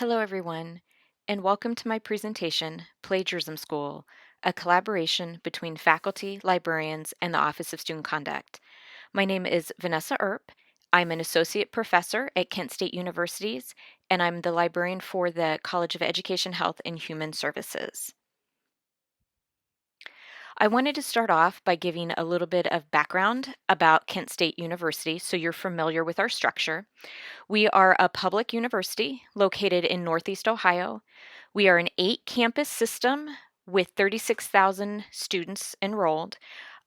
Hello, everyone, and welcome to my presentation, Plagiarism School, a collaboration between faculty, librarians, and the Office of Student Conduct. My name is Vanessa Earp. I'm an associate professor at Kent State Universities, and I'm the librarian for the College of Education, Health, and Human Services. I wanted to start off by giving a little bit of background about Kent State University so you're familiar with our structure. We are a public university located in Northeast Ohio. We are an 8-campus system with 36,000 students enrolled.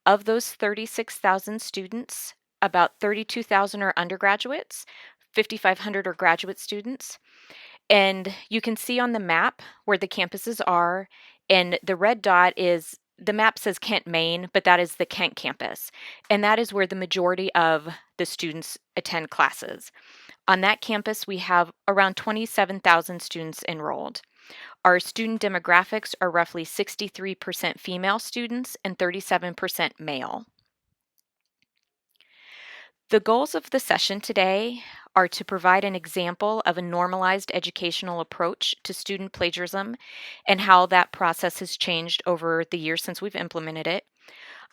Of those 36,000 students, about 32,000 are undergraduates, 5,500 are graduate students. And you can see on the map where the campuses are, and the red dot is the map says Kent, Maine, but that is the Kent campus. And that is where the majority of the students attend classes. On that campus, we have around 27,000 students enrolled. Our student demographics are roughly 63% female students and 37% male. The goals of the session today are to provide an example of a normalized educational approach to student plagiarism and how that process has changed over the years since we've implemented it.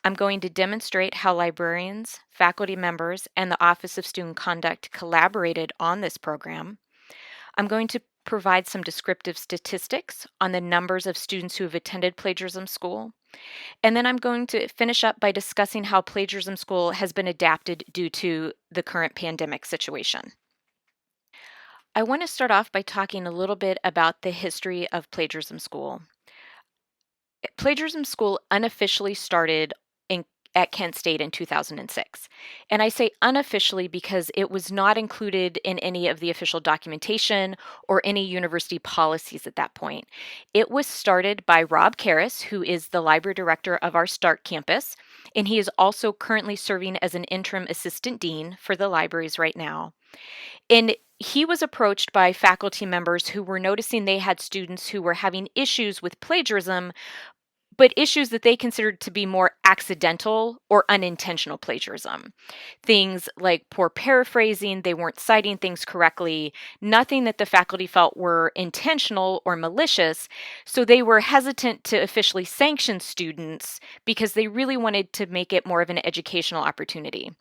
I'm going to demonstrate how librarians, faculty members, and the Office of Student Conduct collaborated on this program. I'm going to provide some descriptive statistics on the numbers of students who have attended plagiarism school. And then I'm going to finish up by discussing how plagiarism school has been adapted due to the current pandemic situation. I want to start off by talking a little bit about the history of plagiarism school. Plagiarism school unofficially started at Kent State in 2006. And I say unofficially because it was not included in any of the official documentation or any university policies at that point. It was started by Rob Karras, who is the library director of our Stark campus, and he is also currently serving as an interim assistant dean for the libraries right now. And he was approached by faculty members who were noticing they had students who were having issues with plagiarism, but issues that they considered to be more accidental or unintentional plagiarism. Things like poor paraphrasing, they weren't citing things correctly, nothing that the faculty felt were intentional or malicious. So they were hesitant to officially sanction students because they really wanted to make it more of an educational opportunity.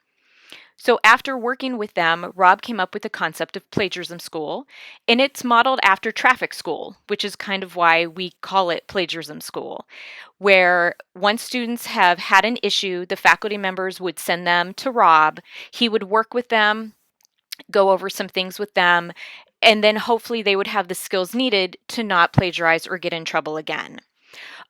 So, after working with them, Rob came up with the concept of plagiarism school, and it's modeled after traffic school, which is kind of why we call it plagiarism school, where once students have had an issue, the faculty members would send them to Rob. He would work with them, go over some things with them, and then hopefully they would have the skills needed to not plagiarize or get in trouble again.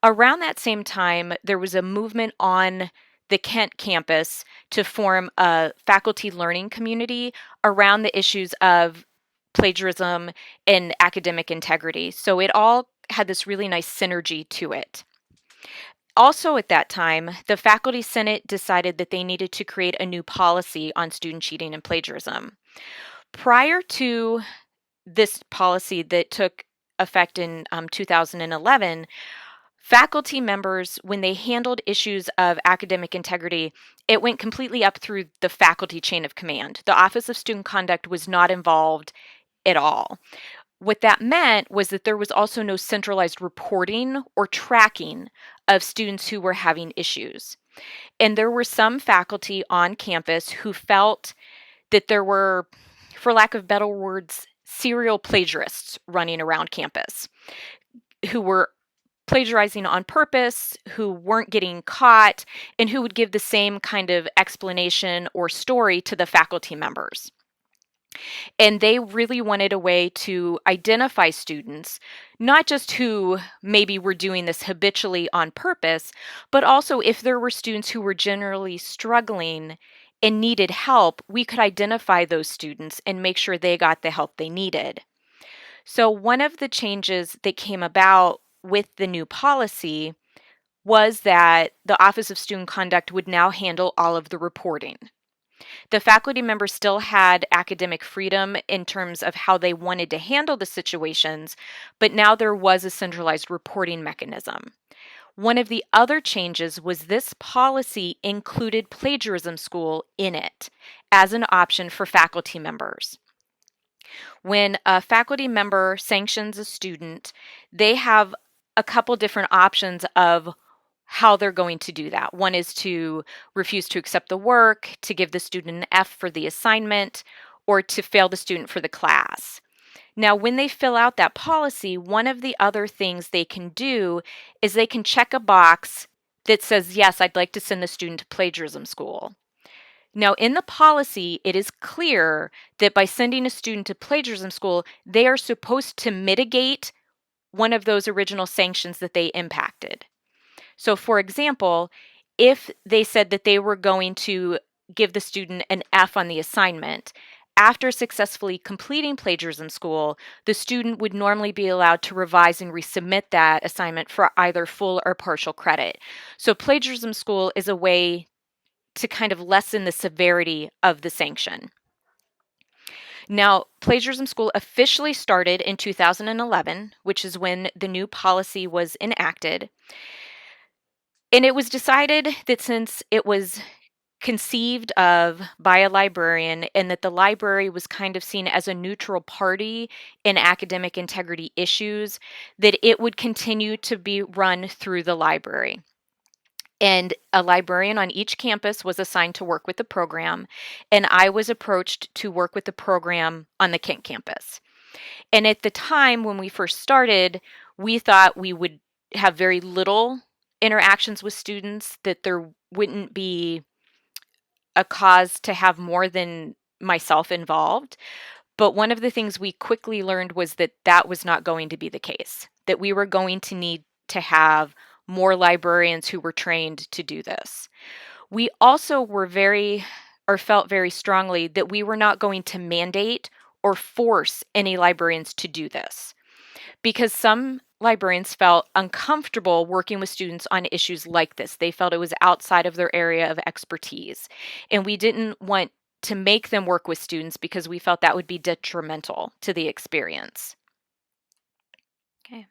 Around that same time, there was a movement on the Kent campus to form a faculty learning community around the issues of plagiarism and academic integrity. So it all had this really nice synergy to it. Also, at that time, the Faculty Senate decided that they needed to create a new policy on student cheating and plagiarism. Prior to this policy that took effect in 2011, faculty members, when they handled issues of academic integrity, it went completely up through the faculty chain of command. The Office of Student Conduct was not involved at all. What that meant was that there was also no centralized reporting or tracking of students who were having issues. And there were some faculty on campus who felt that there were, for lack of better words, serial plagiarists running around campus who were plagiarizing on purpose, who weren't getting caught, and who would give the same kind of explanation or story to the faculty members. And they really wanted a way to identify students, not just who maybe were doing this habitually on purpose, but also if there were students who were generally struggling and needed help, we could identify those students and make sure they got the help they needed. So, one of the changes that came about with the new policy was that the Office of Student Conduct would now handle all of the reporting. The faculty members still had academic freedom in terms of how they wanted to handle the situations, but now there was a centralized reporting mechanism. One of the other changes was this policy included plagiarism school in it as an option for faculty members. When a faculty member sanctions a student, they have a couple different options of how they're going to do that. One is to refuse to accept the work, to give the student an F for the assignment, or to fail the student for the class. Now, when they fill out that policy, one of the other things they can do is they can check a box that says, yes, I'd like to send the student to plagiarism school. Now, in the policy, it is clear that by sending a student to plagiarism school, they are supposed to mitigate one of those original sanctions that they impacted. So, for example, if they said that they were going to give the student an F on the assignment, after successfully completing plagiarism school, the student would normally be allowed to revise and resubmit that assignment for either full or partial credit. So, plagiarism school is a way to kind of lessen the severity of the sanction. Now, plagiarism school officially started in 2011, which is when the new policy was enacted. And it was decided that since it was conceived of by a librarian and that the library was kind of seen as a neutral party in academic integrity issues, that it would continue to be run through the library. And a librarian on each campus was assigned to work with the program, and I was approached to work with the program on the Kent campus. And at the time when we first started, we thought we would have very little interactions with students, that there wouldn't be a cause to have more than myself involved. But one of the things we quickly learned was that that was not going to be the case, that we were going to need to have more librarians who were trained to do this. We also felt very strongly that we were not going to mandate or force any librarians to do this, because some librarians felt uncomfortable working with students on issues like this. They felt it was outside of their area of expertise. And we didn't want to make them work with students because we felt that would be detrimental to the experience. Okay.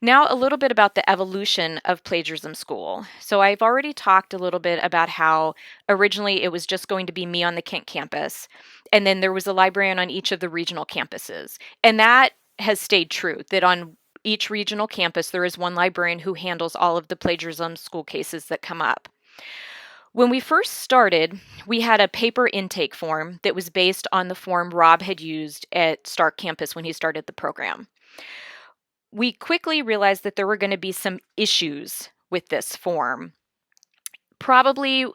Now, a little bit about the evolution of plagiarism school. So, I've already talked a little bit about how originally it was just going to be me on the Kent campus, and then there was a librarian on each of the regional campuses. And that has stayed true, that on each regional campus, there is one librarian who handles all of the plagiarism school cases that come up. When we first started, we had a paper intake form that was based on the form Rob had used at Stark campus when he started the program. We quickly realized that there were going to be some issues with this form. Probably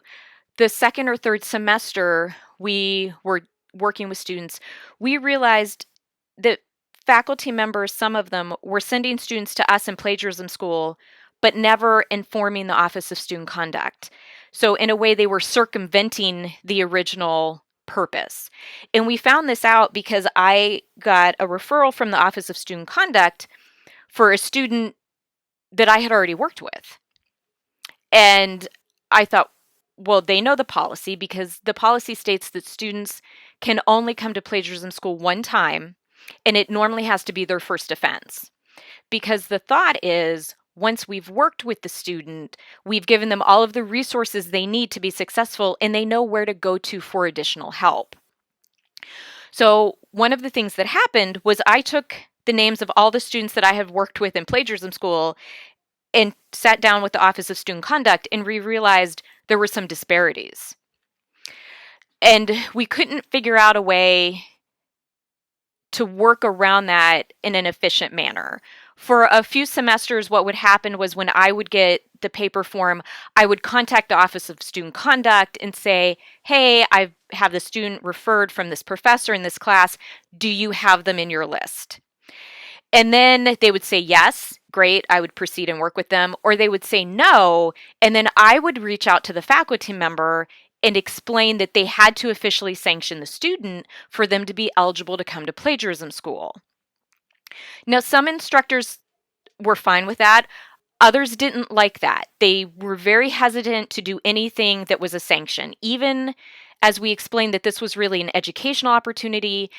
the second or third semester we were working with students, we realized that faculty members, some of them, were sending students to us in plagiarism school, but never informing the Office of Student Conduct. So in a way, they were circumventing the original purpose. And we found this out because I got a referral from the Office of Student Conduct for a student that I had already worked with. And I thought, well, they know the policy because the policy states that students can only come to plagiarism school one time, and it normally has to be their first offense. Because the thought is, once we've worked with the student, we've given them all of the resources they need to be successful, and they know where to go to for additional help. So one of the things that happened was I took the names of all the students that I had worked with in plagiarism school and sat down with the Office of Student Conduct, and we realized there were some disparities. And we couldn't figure out a way to work around that in an efficient manner. For a few semesters, what would happen was when I would get the paper form, I would contact the Office of Student Conduct and say, hey, I have the student referred from this professor in this class. Do you have them in your list? And then they would say yes, great, I would proceed and work with them. Or they would say no, and then I would reach out to the faculty member and explain that they had to officially sanction the student for them to be eligible to come to plagiarism school. Now, some instructors were fine with that. Others didn't like that. They were very hesitant to do anything that was a sanction, even as we explained that this was really an educational opportunity.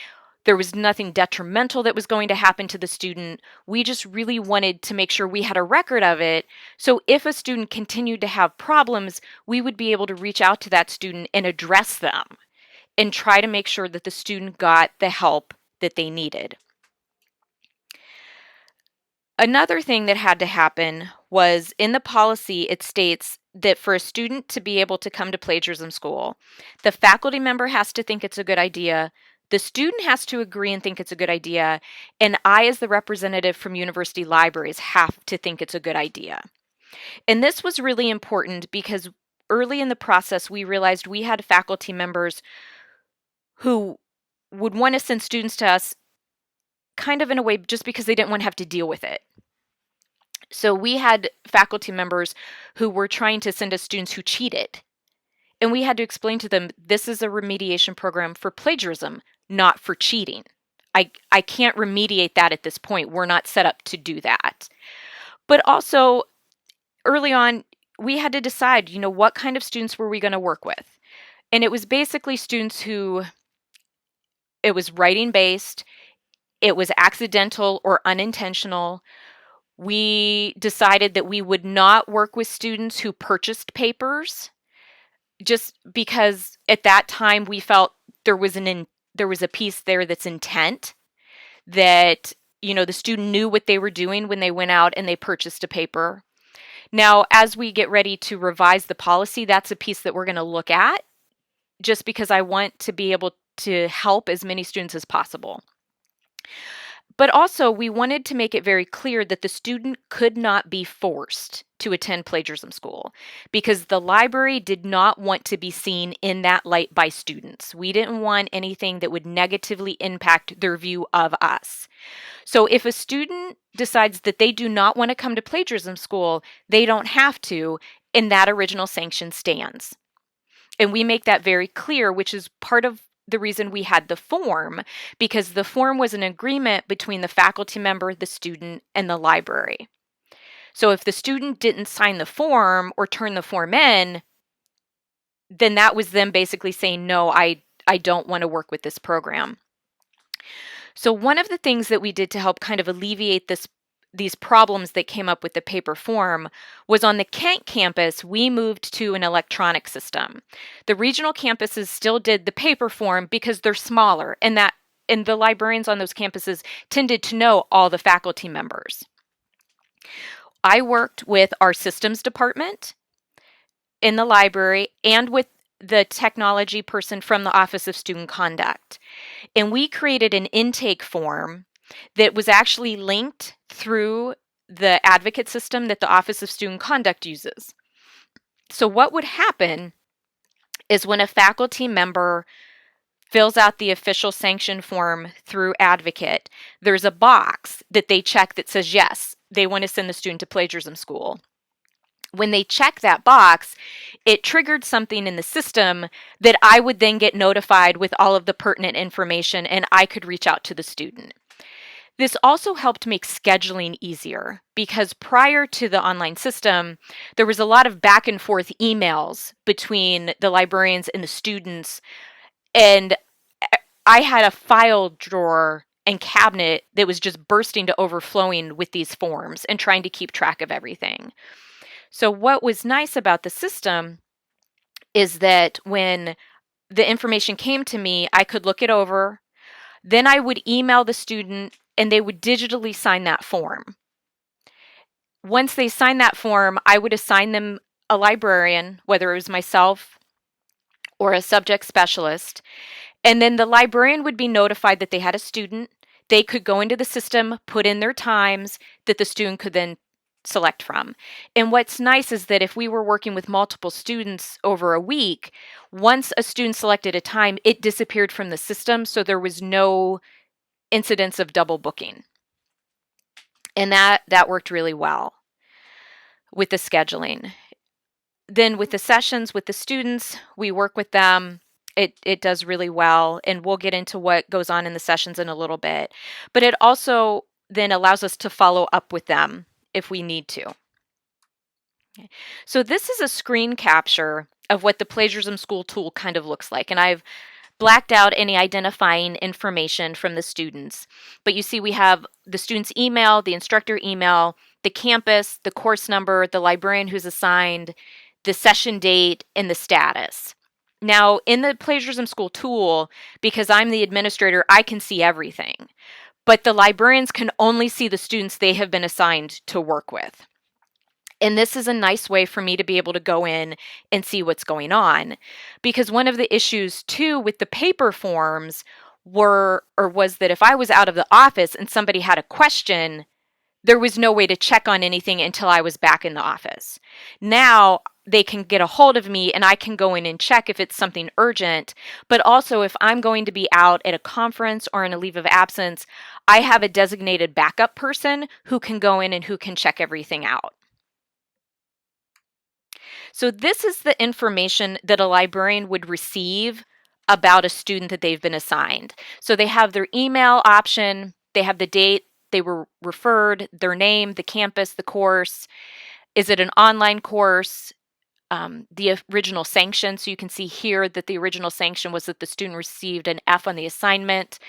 There was nothing detrimental that was going to happen to the student. We just really wanted to make sure we had a record of it. So if a student continued to have problems, we would be able to reach out to that student and address them and try to make sure that the student got the help that they needed. Another thing that had to happen was in the policy, it states that for a student to be able to come to plagiarism school, the faculty member has to think it's a good idea, the student has to agree and think it's a good idea, and I, as the representative from university libraries, have to think it's a good idea. And this was really important because early in the process, we realized we had faculty members who would want to send students to us kind of in a way just because they didn't want to have to deal with it. So we had faculty members who were trying to send us students who cheated. And we had to explain to them, this is a remediation program for plagiarism, not for cheating. I can't remediate that at this point. We're not set up to do that. But also, early on, we had to decide, what kind of students were we going to work with? And it was basically students who, it was writing based, it was accidental or unintentional. We decided that we would not work with students who purchased papers, just because at that time we felt there was a piece there that's intent, that the student knew what they were doing when they went out and they purchased a paper. Now, as we get ready to revise the policy, that's a piece that we're going to look at, just because I want to be able to help as many students as possible. But also, we wanted to make it very clear that the student could not be forced to attend plagiarism school, because the library did not want to be seen in that light by students. We didn't want anything that would negatively impact their view of us. So if a student decides that they do not want to come to plagiarism school, they don't have to, and that original sanction stands. And we make that very clear, which is part of the reason we had the form, because the form was an agreement between the faculty member, the student, and the library. So if the student didn't sign the form or turn the form in, then that was them basically saying, no, I don't want to work with this program. So one of the things that we did to help kind of alleviate these problems that came up with the paper form was, on the Kent campus, we moved to an electronic system. The regional campuses still did the paper form because they're smaller, and the librarians on those campuses tended to know all the faculty members. I worked with our systems department in the library and with the technology person from the Office of Student Conduct. And we created an intake form that was actually linked through the advocate system that the Office of Student Conduct uses. So what would happen is, when a faculty member fills out the official sanction form through advocate, there's a box that they check that says, yes, they want to send the student to plagiarism school. When they check that box, it triggered something in the system that I would then get notified with all of the pertinent information, and I could reach out to the student. This also helped make scheduling easier, because prior to the online system, there was a lot of back and forth emails between the librarians and the students, and I had a file drawer and cabinet that was just bursting to overflowing with these forms and trying to keep track of everything. So what was nice about the system is that when the information came to me, I could look it over. Then I would email the student and they would digitally sign that form. Once they signed that form, I would assign them a librarian, whether it was myself or a subject specialist. And then the librarian would be notified that they had a student. They could go into the system, put in their times that the student could then select from. And what's nice is that if we were working with multiple students over a week, once a student selected a time, it disappeared from the system, so there was no incidence of double booking. And that worked really well with the scheduling. Then with the sessions with the students, we work with them. It does really well, and we'll get into what goes on in the sessions in a little bit. But it also then allows us to follow up with them if we need to. Okay. So this is a screen capture of what the Plagiarism School tool kind of looks like, and I've blacked out any identifying information from the students. But you see we have the student's email, the instructor email, the campus, the course number, the librarian who's assigned, the session date, and the status. Now, in the Plagiarism School tool, because I'm the administrator, I can see everything. But the librarians can only see the students they have been assigned to work with. And this is a nice way for me to be able to go in and see what's going on. Because one of the issues too with the paper forms was that if I was out of the office and somebody had a question, there was no way to check on anything until I was back in the office. Now they can get a hold of me and I can go in and check if it's something urgent. But also, if I'm going to be out at a conference or in a leave of absence, I have a designated backup person who can go in and who can check everything out. So this is the information that a librarian would receive about a student that they've been assigned. So they have their email option, they have the date they were referred, their name, the campus, the course. Is it an online course? The original sanction. So you can see here that the original sanction was that the student received an F on the assignment.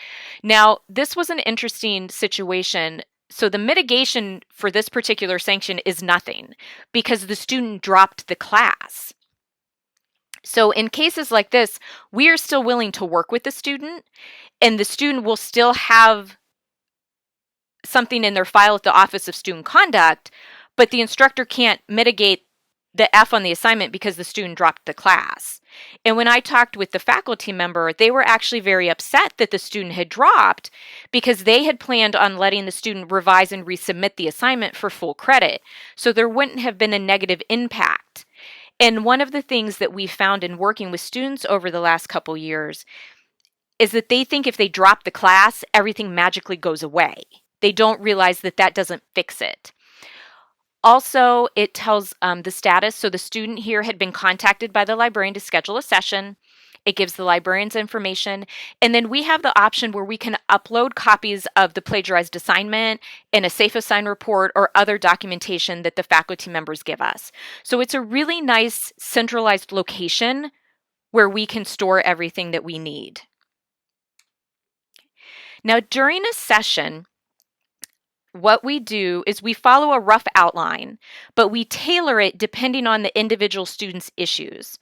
Now, this was an interesting situation. So the mitigation for this particular sanction is nothing because the student dropped the class. So in cases like this, we are still willing to work with the student, and the student will still have something in their file at the Office of Student Conduct, but the instructor can't mitigate the F on the assignment because the student dropped the class. And when I talked with the faculty member, they were actually very upset that the student had dropped because they had planned on letting the student revise and resubmit the assignment for full credit. So there wouldn't have been a negative impact. And one of the things that we found in working with students over the last couple years is that they think if they drop the class, everything magically goes away. They don't realize that that doesn't fix it. Also, it tells the status. So the student here had been contacted by the librarian to schedule a session. It gives the librarians information. And then we have the option where we can upload copies of the plagiarized assignment in a safe assign report or other documentation that the faculty members give us. So it's a really nice centralized location where we can store everything that we need. Now, during a session, what we do is we follow a rough outline, but we tailor it depending on the individual student's issues.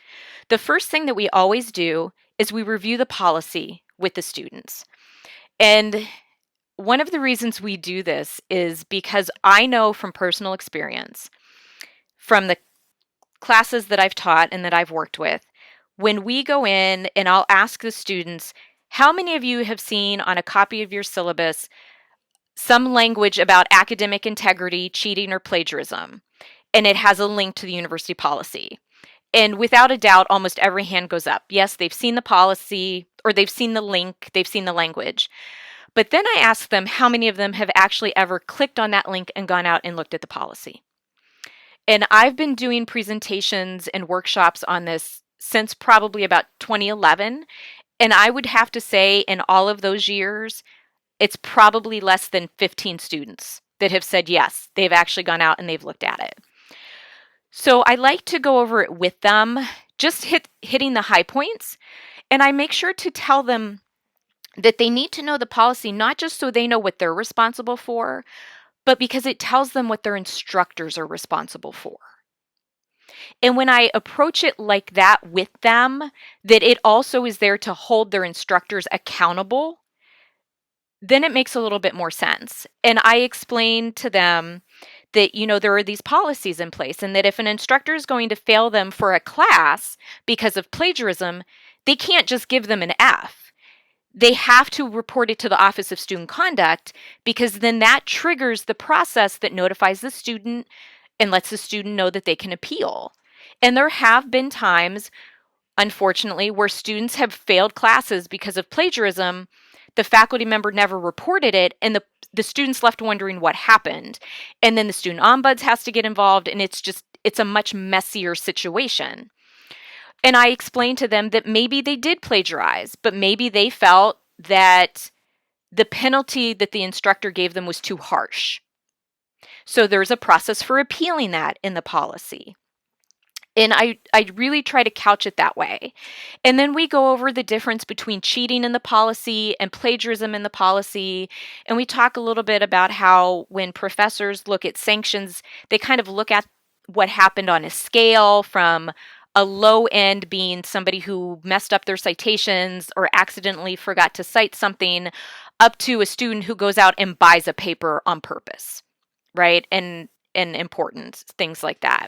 The first thing that we always do is we review the policy with the students. And one of the reasons we do this is because I know from personal experience, from the classes that I've taught and that I've worked with, when we go in and I'll ask the students, how many of you have seen on a copy of your syllabus some language about academic integrity, cheating, or plagiarism, and it has a link to the university policy? And without a doubt, almost every hand goes up. Yes, they've seen the policy, or they've seen the link, they've seen the language. But then I ask them how many of them have actually ever clicked on that link and gone out and looked at the policy. And I've been doing presentations and workshops on this since probably about 2011. And I would have to say in all of those years, it's probably less than 15 students that have said yes, they've actually gone out and they've looked at it. So I like to go over it with them, just hitting the high points. And I make sure to tell them that they need to know the policy, not just so they know what they're responsible for, but because it tells them what their instructors are responsible for. And when I approach it like that with them, that it also is there to hold their instructors accountable, then it makes a little bit more sense. And I explain to them that, there are these policies in place and that if an instructor is going to fail them for a class because of plagiarism, they can't just give them an F. They have to report it to the Office of Student Conduct because then that triggers the process that notifies the student and lets the student know that they can appeal. And there have been times, unfortunately, where students have failed classes because of plagiarism. The faculty member never reported it, and the students left wondering what happened. And then the student ombuds has to get involved, and it's a much messier situation. And I explained to them that maybe they did plagiarize, but maybe they felt that the penalty that the instructor gave them was too harsh. So there's a process for appealing that in the policy. And I really try to couch it that way. And then we go over the difference between cheating in the policy and plagiarism in the policy. And we talk a little bit about how when professors look at sanctions, they kind of look at what happened on a scale from a low end being somebody who messed up their citations or accidentally forgot to cite something, up to a student who goes out and buys a paper on purpose, right? And importance, things like that.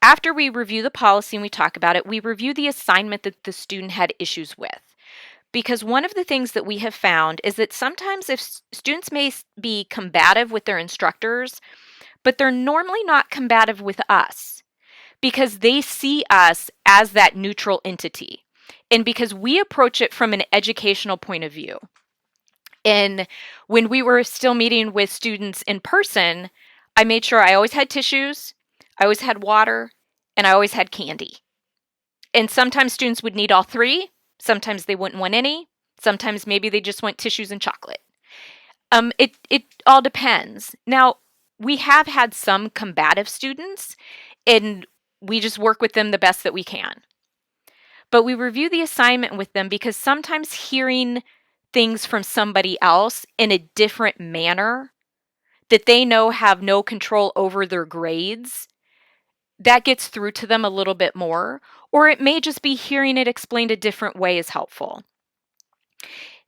After we review the policy and we talk about it, we review the assignment that the student had issues with. Because one of the things that we have found is that sometimes if students may be combative with their instructors, but they're normally not combative with us because they see us as that neutral entity. And because we approach it from an educational point of view. And when we were still meeting with students in person, I made sure I always had tissues, I always had water, and I always had candy. And sometimes students would need all three. Sometimes they wouldn't want any. Sometimes maybe they just want tissues and chocolate. It all depends. Now, we have had some combative students, and we just work with them the best that we can. But we review the assignment with them because sometimes hearing things from somebody else in a different manner that they know have no control over their grades, that gets through to them a little bit more, or it may just be hearing it explained a different way is helpful.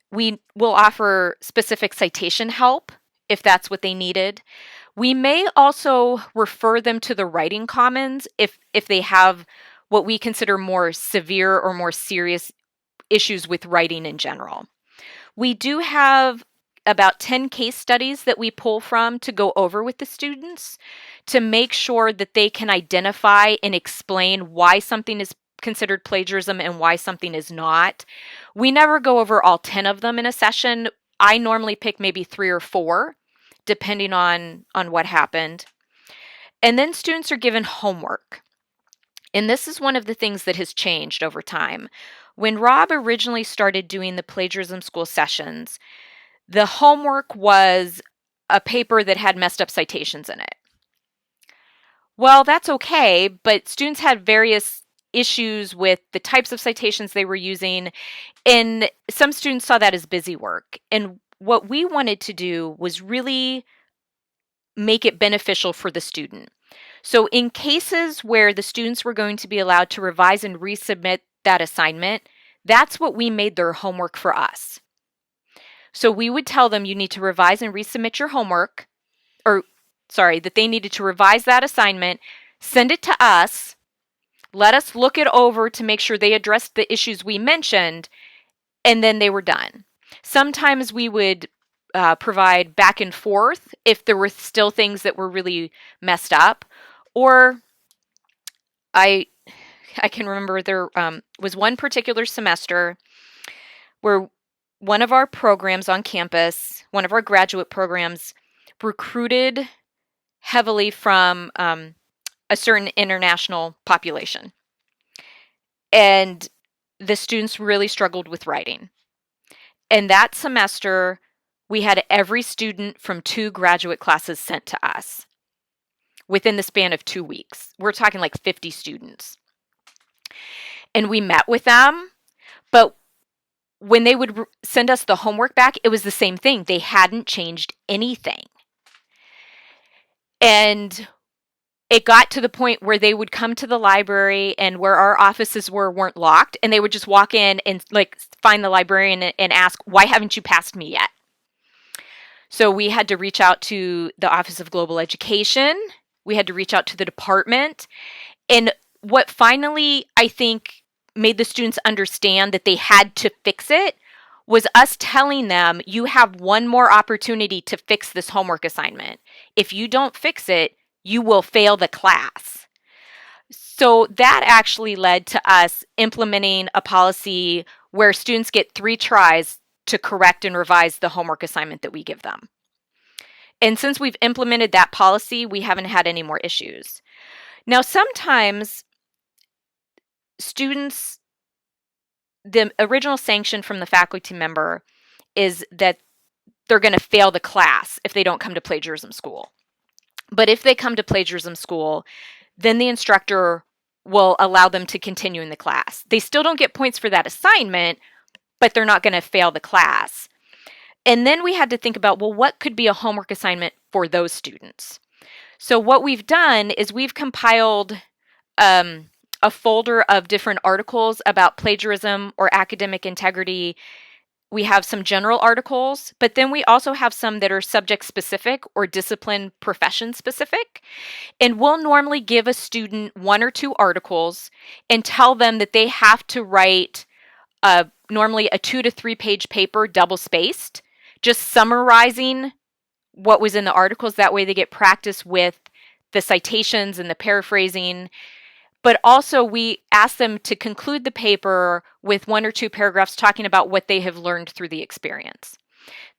We will offer specific citation help if that's what they needed. We may also refer them to the writing commons if they have what we consider more severe or more serious issues with writing in general. We do have about 10 case studies that we pull from to go over with the students to make sure that they can identify and explain why something is considered plagiarism and why something is not. We never go over all 10 of them in a session. I normally pick maybe 3 or 4, depending on what happened. And then students are given homework. And this is one of the things that has changed over time. When Rob originally started doing the plagiarism school sessions, the homework was a paper that had messed up citations in it. Well, that's okay, but students had various issues with the types of citations they were using, and some students saw that as busy work. And what we wanted to do was really make it beneficial for the student. So in cases where the students were going to be allowed to revise and resubmit that assignment, that's what we made their homework for us. So we would tell them you need to revise and resubmit your homework, that they needed to revise that assignment, send it to us, let us look it over to make sure they addressed the issues we mentioned, and then they were done. Sometimes we would provide back and forth if there were still things that were really messed up. Or I can remember there was one particular semester where one of our programs on campus, one of our graduate programs, recruited heavily from a certain international population. And the students really struggled with writing. And that semester, we had every student from 2 graduate classes sent to us within the span of 2 weeks. We're talking like 50 students. And we met with them, but when they would send us the homework back, it was the same thing. They hadn't changed anything. And it got to the point where they would come to the library and where our offices weren't locked, and they would just walk in and find the librarian and ask, "Why haven't you passed me yet?" So we had to reach out to the Office of Global Education. We had to reach out to the department. And what finally, I think, made the students understand that they had to fix it was us telling them, you have one more opportunity to fix this homework assignment. If you don't fix it, you will fail the class. So that actually led to us implementing a policy where students get 3 tries to correct and revise the homework assignment that we give them. And since we've implemented that policy, we haven't had any more issues. Now, sometimes students, the original sanction from the faculty member is that they're going to fail the class if they don't come to plagiarism school. But if they come to plagiarism school, then the instructor will allow them to continue in the class. They still don't get points for that assignment, but they're not going to fail the class. And then we had to think about, well, what could be a homework assignment for those students? So what we've done is we've compiled a folder of different articles about plagiarism or academic integrity. We have some general articles, but then we also have some that are subject specific or discipline profession specific. And we'll normally give a student 1 or 2 articles and tell them that they have to write normally a 2 to 3 page paper, double spaced, just summarizing what was in the articles. That way they get practice with the citations and the paraphrasing. But also we ask them to conclude the paper with 1 or 2 paragraphs talking about what they have learned through the experience.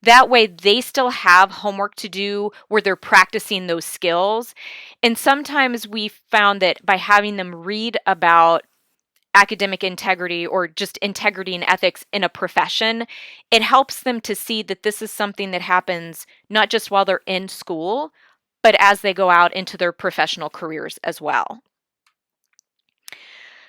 That way they still have homework to do where they're practicing those skills. And sometimes we found that by having them read about academic integrity or just integrity and ethics in a profession, it helps them to see that this is something that happens not just while they're in school, but as they go out into their professional careers as well.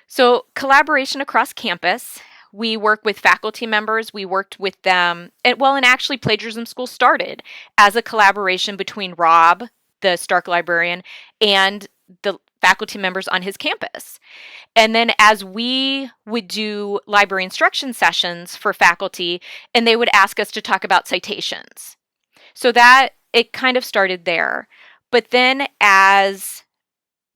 So, collaboration across campus. We work with faculty members. We worked with them. And actually, Plagiarism School started as a collaboration between Rob, the Stark librarian, and the faculty members on his campus. And then as we would do library instruction sessions for faculty, and they would ask us to talk about citations. So that it kind of started there. But then as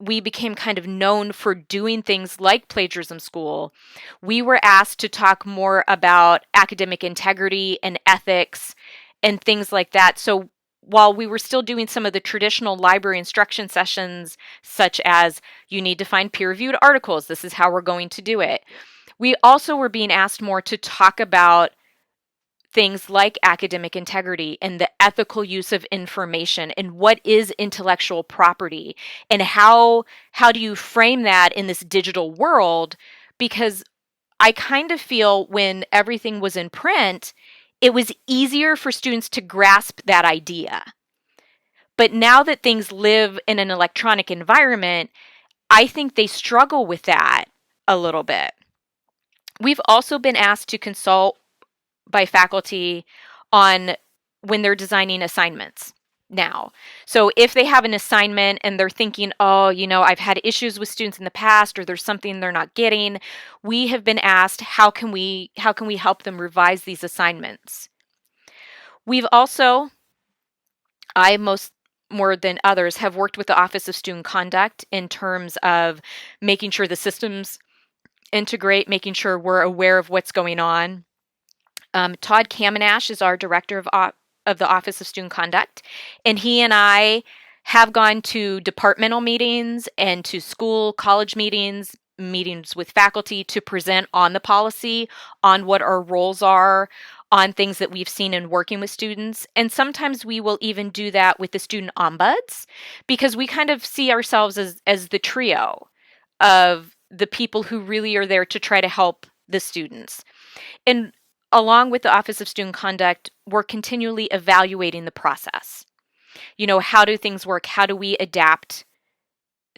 we became kind of known for doing things like Plagiarism School, we were asked to talk more about academic integrity and ethics and things like that. So while we were still doing some of the traditional library instruction sessions, such as you need to find peer-reviewed articles, this is how we're going to do it, we also were being asked more to talk about things like academic integrity and the ethical use of information and what is intellectual property and how do you frame that in this digital world. Because I kind of feel when everything was in print, it was easier for students to grasp that idea. But now that things live in an electronic environment, I think they struggle with that a little bit. We've also been asked to consult by faculty on when they're designing assignments now. So if they have an assignment and they're thinking, oh, I've had issues with students in the past, or there's something they're not getting, we have been asked, how can we help them revise these assignments? We've also, more than others, have worked with the Office of Student Conduct in terms of making sure the systems integrate, making sure we're aware of what's going on. Todd Kamenash is our director of the Office of Student Conduct, and he and I have gone to departmental meetings and to school, college meetings with faculty to present on the policy, on what our roles are, on things that we've seen in working with students. And sometimes we will even do that with the student ombuds, because we kind of see ourselves as the trio of the people who really are there to try to help the students. And along with the Office of Student Conduct, we're continually evaluating the process. How do things work? How do we adapt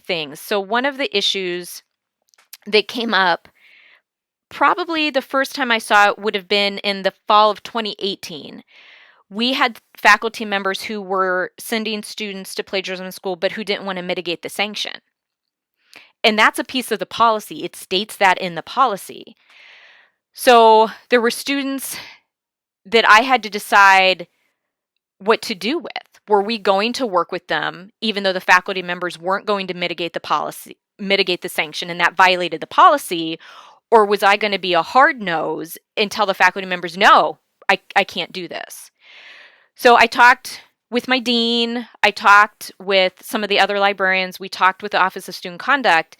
things? So one of the issues that came up, probably the first time I saw it would have been in the fall of 2018. We had faculty members who were sending students to Plagiarism School, but who didn't want to mitigate the sanction. And that's a piece of the policy. It states that in the policy. So there were students that I had to decide what to do with. Were we going to work with them, even though the faculty members weren't going to mitigate the sanction, and that violated the policy? Or was I going to be a hard nose and tell the faculty members, no, I can't do this? So I talked with my dean, I talked with some of the other librarians, we talked with the Office of Student Conduct,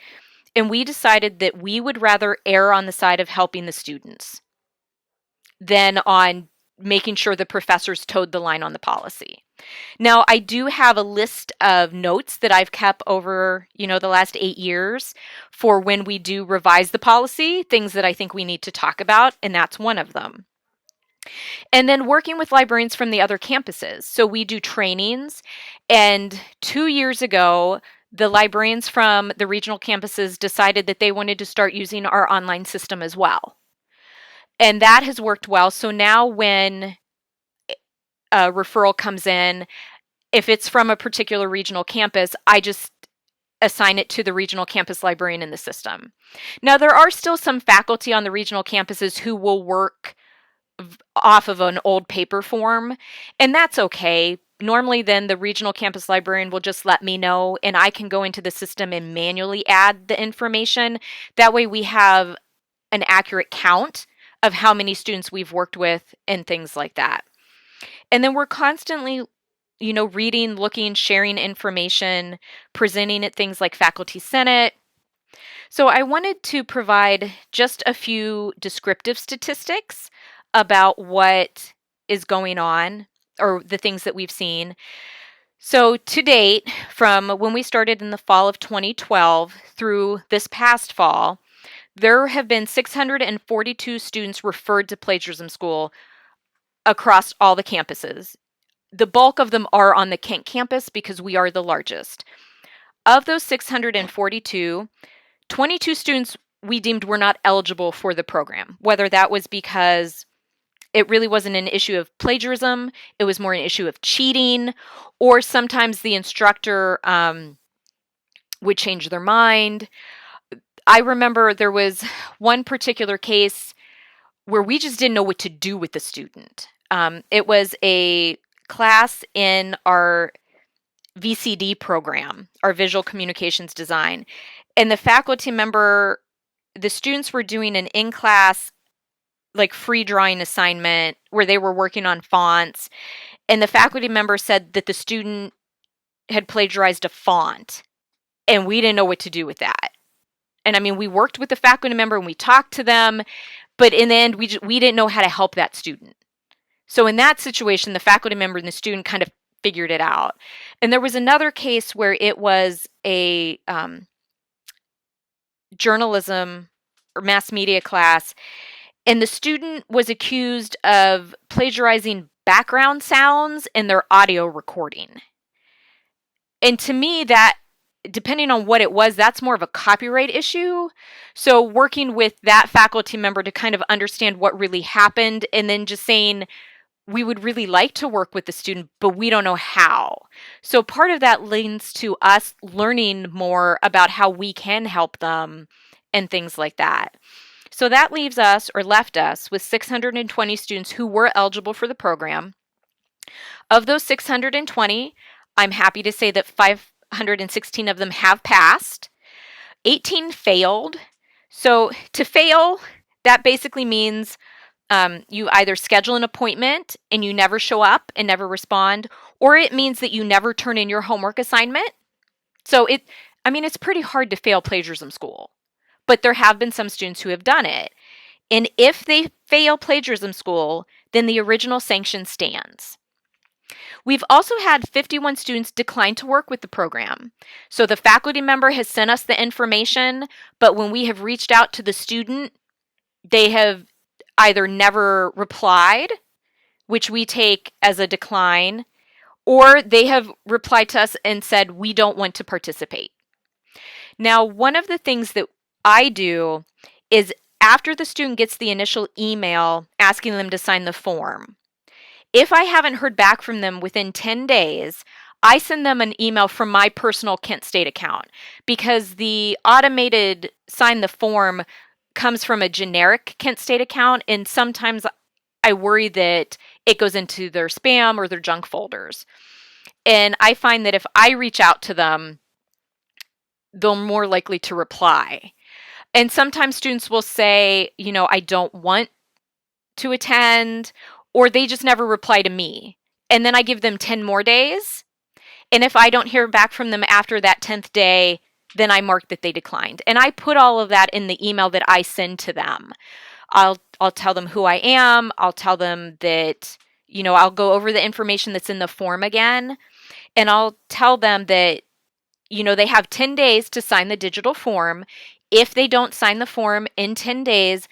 and we decided that we would rather err on the side of helping the students than on making sure the professors towed the line on the policy. Now, I do have a list of notes that I've kept over, the last 8 years for when we do revise the policy, things that I think we need to talk about, and that's one of them. And then working with librarians from the other campuses. So we do trainings, and 2 years ago, the librarians from the regional campuses decided that they wanted to start using our online system as well. And that has worked well. So now when a referral comes in, if it's from a particular regional campus, I just assign it to the regional campus librarian in the system. Now, there are still some faculty on the regional campuses who will work off of an old paper form, and that's okay. Normally, then the regional campus librarian will just let me know, and I can go into the system and manually add the information. That way, we have an accurate count of how many students we've worked with and things like that. And then we're constantly, reading, looking, sharing information, presenting at things like Faculty Senate. So I wanted to provide just a few descriptive statistics about what is going on or the things that we've seen. So to date, from when we started in the fall of 2012 through this past fall, there have been 642 students referred to plagiarism school across all the campuses. The bulk of them are on the Kent campus because we are the largest. Of those 642, 22 students we deemed were not eligible for the program, whether that was because it really wasn't an issue of plagiarism, it was more an issue of cheating, or sometimes the instructor would change their mind. I remember there was one particular case where we just didn't know what to do with the student. It was a class in our VCD program, our visual communications design, and the faculty member, the students were doing an in-class like free drawing assignment where they were working on fonts, and the faculty member said that the student had plagiarized a font, and we didn't know what to do with that. And I mean, we worked with the faculty member and we talked to them, but in the end, we didn't know how to help that student. So in that situation, the faculty member and the student kind of figured it out. And there was another case where it was a journalism or mass media class, and the student was accused of plagiarizing background sounds in their audio recording. And to me, that, depending on what it was, that's more of a copyright issue. So working with that faculty member to kind of understand what really happened, and then just saying, we would really like to work with the student, but we don't know how. So part of that leads to us learning more about how we can help them and things like that. So that leaves us, or left us, with 620 students who were eligible for the program. Of those 620, I'm happy to say that 516 of them have passed. 18 failed. So to fail, that basically means you either schedule an appointment and you never show up and never respond, or it means that you never turn in your homework assignment. So it's pretty hard to fail plagiarism school, but there have been some students who have done it. And if they fail plagiarism school, then the original sanction stands. We've also had 51 students decline to work with the program. So the faculty member has sent us the information, but when we have reached out to the student, they have either never replied, which we take as a decline, or they have replied to us and said, we don't want to participate. Now, one of the things that I do is after the student gets the initial email asking them to sign the form, if I haven't heard back from them within 10 days, I send them an email from my personal Kent State account, because the automated sign the form comes from a generic Kent State account, and sometimes I worry that it goes into their spam or their junk folders. And I find that if I reach out to them, they're more likely to reply. And sometimes students will say, I don't want to attend, or they just never reply to me. And then I give them 10 more days. And if I don't hear back from them after that 10th day, then I mark that they declined. And I put all of that in the email that I send to them. I'll tell them who I am. I'll tell them that, I'll go over the information that's in the form again. And I'll tell them that, they have 10 days to sign the digital form. If they don't sign the form in 10 days,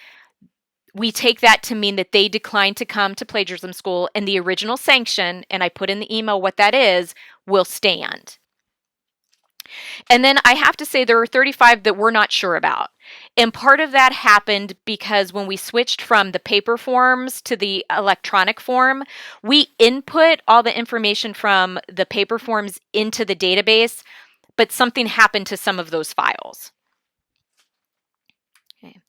we take that to mean that they declined to come to plagiarism school, and the original sanction, and I put in the email what that is, will stand. And then I have to say there are 35 that we're not sure about. And part of that happened because when we switched from the paper forms to the electronic form, we input all the information from the paper forms into the database, but something happened to some of those files. Okay.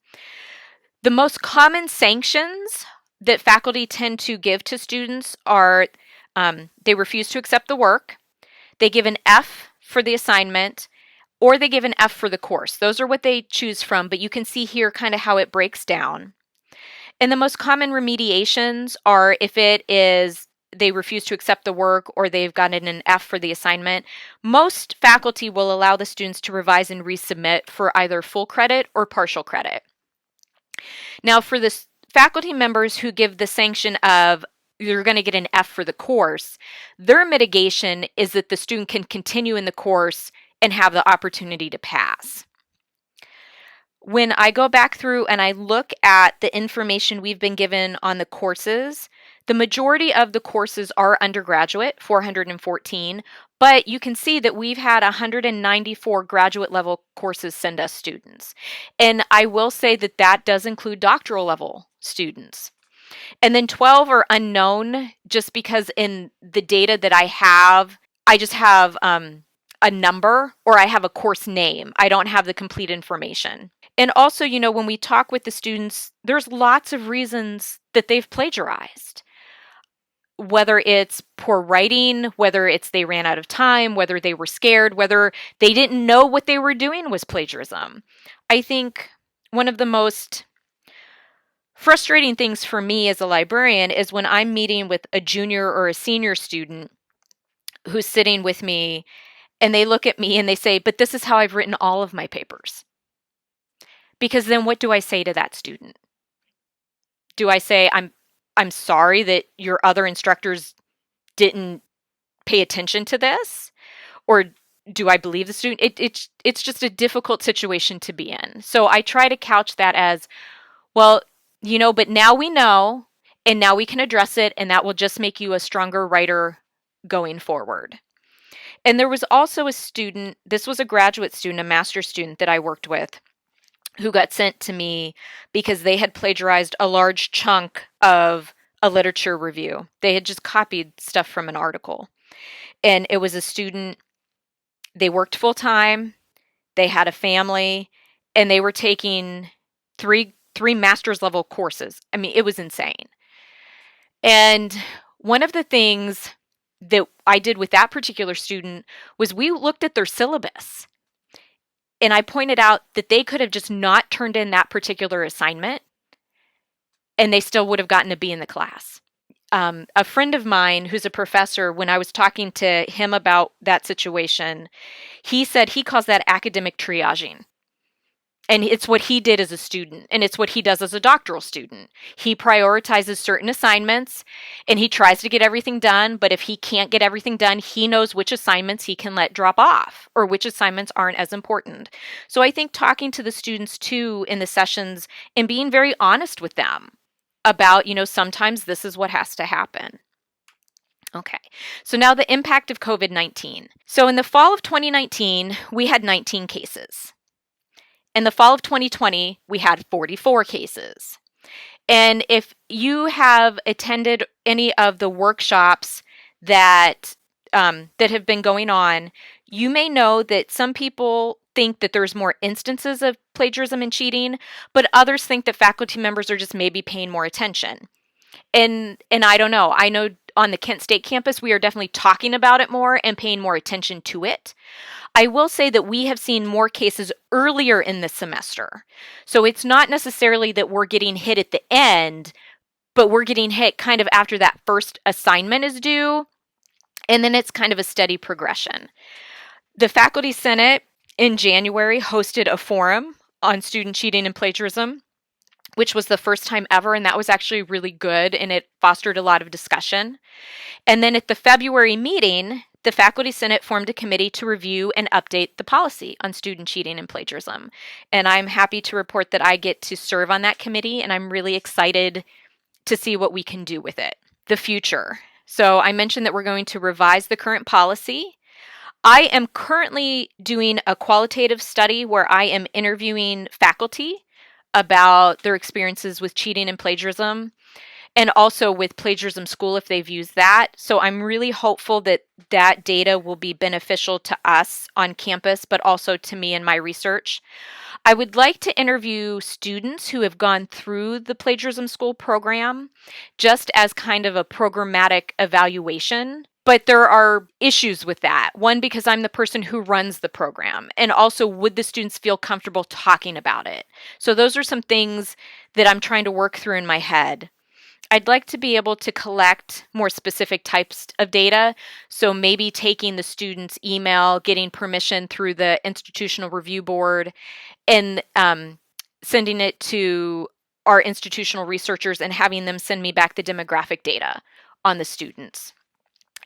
The most common sanctions that faculty tend to give to students are they refuse to accept the work, they give an F for the assignment, or they give an F for the course. Those are what they choose from, but you can see here kind of how it breaks down. And the most common remediations are if it is they refuse to accept the work or they've gotten an F for the assignment. Most faculty will allow the students to revise and resubmit for either full credit or partial credit. Now, for the faculty members who give the sanction of you're going to get an F for the course, their mitigation is that the student can continue in the course and have the opportunity to pass. When I go back through and I look at the information we've been given on the courses, the majority of the courses are undergraduate, 414, but you can see that we've had 194 graduate level courses send us students. And I will say that that does include doctoral level students. And then 12 are unknown just because in the data that I have, I just have a number or I have a course name. I don't have the complete information. And also, when we talk with the students, there's lots of reasons that they've plagiarized. Whether it's poor writing, whether it's they ran out of time, whether they were scared, whether they didn't know what they were doing was plagiarism. I think one of the most frustrating things for me as a librarian is when I'm meeting with a junior or a senior student who's sitting with me and they look at me and they say, but this is how I've written all of my papers. Because then what do I say to that student? Do I say, I'm sorry that your other instructors didn't pay attention to this? Or do I believe the student? It's just a difficult situation to be in. So I try to couch that as, well, but now we know, and now we can address it, and that will just make you a stronger writer going forward. And there was also a student, this was a graduate student, a master's student that I worked with, who got sent to me because they had plagiarized a large chunk of a literature review. They had just copied stuff from an article. And it was a student, they worked full time, they had a family, and they were taking three master's level courses. I mean, it was insane. And one of the things that I did with that particular student was we looked at their syllabus. And I pointed out that they could have just not turned in that particular assignment and they still would have gotten a B in the class. A friend of mine who's a professor, when I was talking to him about that situation, he said he calls that academic triaging. And it's what he did as a student, and it's what he does as a doctoral student. He prioritizes certain assignments, and he tries to get everything done, but if he can't get everything done, he knows which assignments he can let drop off, or which assignments aren't as important. So I think talking to the students, too, in the sessions, and being very honest with them about, sometimes this is what has to happen. Okay, so now the impact of COVID-19. So in the fall of 2019, we had 19 cases. In the fall of 2020, we had 44 cases. And if you have attended any of the workshops that have been going on, you may know that some people think that there's more instances of plagiarism and cheating, but others think that faculty members are just maybe paying more attention. And I don't know. I know on the Kent State campus, we are definitely talking about it more and paying more attention to it. I will say that we have seen more cases earlier in the semester. So it's not necessarily that we're getting hit at the end, but we're getting hit kind of after that first assignment is due. And then it's kind of a steady progression. The Faculty Senate in January hosted a forum on student cheating and plagiarism, which was the first time ever. And that was actually really good. And it fostered a lot of discussion. And then at the February meeting, the Faculty Senate formed a committee to review and update the policy on student cheating and plagiarism. And I'm happy to report that I get to serve on that committee, and I'm really excited to see what we can do with it. The future. So I mentioned that we're going to revise the current policy. I am currently doing a qualitative study where I am interviewing faculty about their experiences with cheating and plagiarism. and also with Plagiarism School if they've used that. So I'm really hopeful that that data will be beneficial to us on campus, but also to me in my research. I would like to interview students who have gone through the Plagiarism School program just as kind of a programmatic evaluation. But there are issues with that. One, because I'm the person who runs the program, and also would the students feel comfortable talking about it? So those are some things that I'm trying to work through in my head. I'd like to be able to collect more specific types of data. So maybe taking the student's email, getting permission through the institutional review board, and sending it to our institutional researchers and having them send me back the demographic data on the students.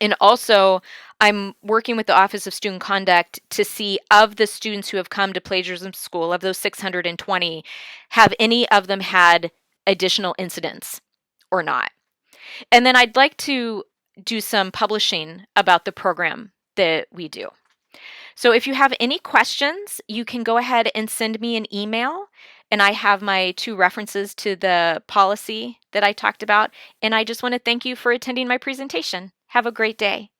And also, I'm working with the Office of Student Conduct to see of the students who have come to Plagiarism School, of those 620, have any of them had additional incidents or not. And then I'd like to do some publishing about the program that we do. So if you have any questions, you can go ahead and send me an email. And I have my 2 references to the policy that I talked about. And I just want to thank you for attending my presentation. Have a great day.